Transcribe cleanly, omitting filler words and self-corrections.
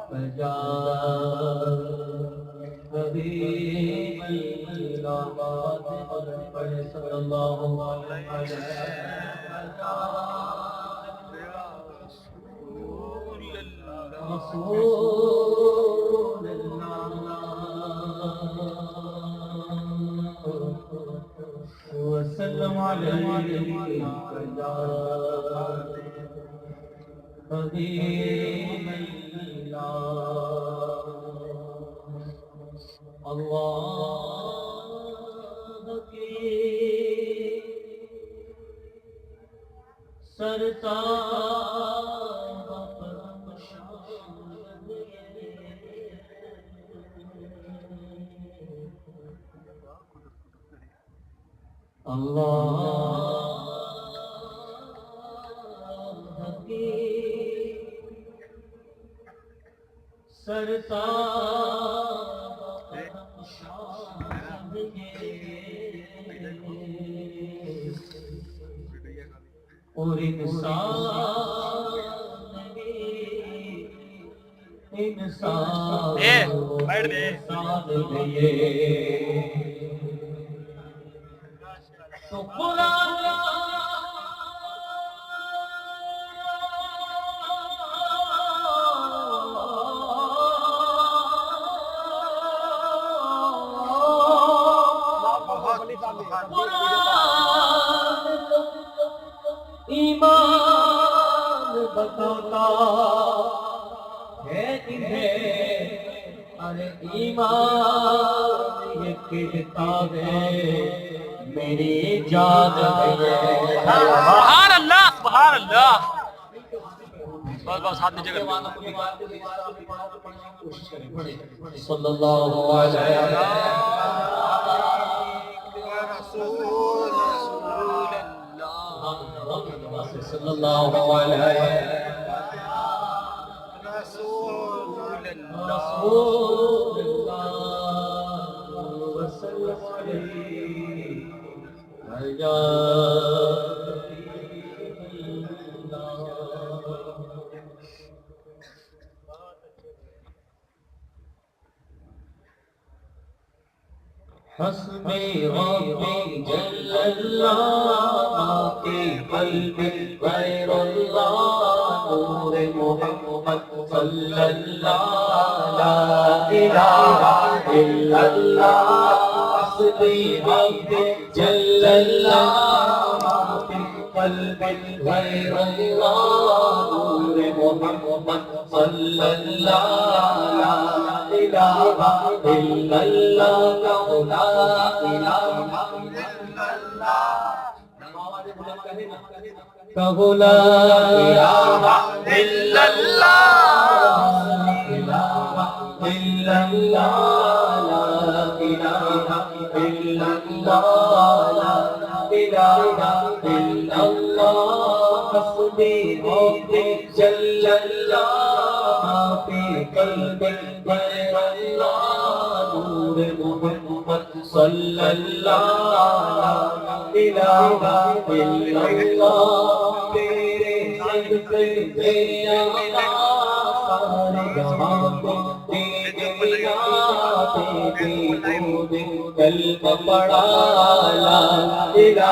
فجا حبیب اللہ پڑھ صلی اللہ علیہ رسول اللہ وسلم علیہ حبیب اللہ اللہ کی سرتاب پر شامل اللہ کی سرتاب شامل اور انسان تو قرآن ایمان بتاتا ہے انہیں ارے ایمان یہ کتاب ہے میری جان ہے سبحان اللہ سبحان اللہ بس بس ہاتھ نیچے کر صلی اللہ علیہ صلی اللہ علیہ رسول اللہ وسلم علیہ یا حسبی ربی جل اللہ فی قلبی غیر اللہ نور محمد صلی اللہ لا الہ الا اللہ حسبی ربی جل اللہ فی قلبی غیر اللہ نور محمد صلی اللہ لا الہ الا اللہ لا الہ الا اللہ کہو لا الہ الا اللہ لا الہ الا اللہ لا الہ الا اللہ لا الہ الا اللہ حسبی ربی جل اللہ فی قلبی غیر اللہ نور محمد صلی اللہ لا الہ الا اللہ تیرے صدقے سے آقا سارے جہاں کو دے دیا تیرے دو دن کلمہ پڑھا لا الہ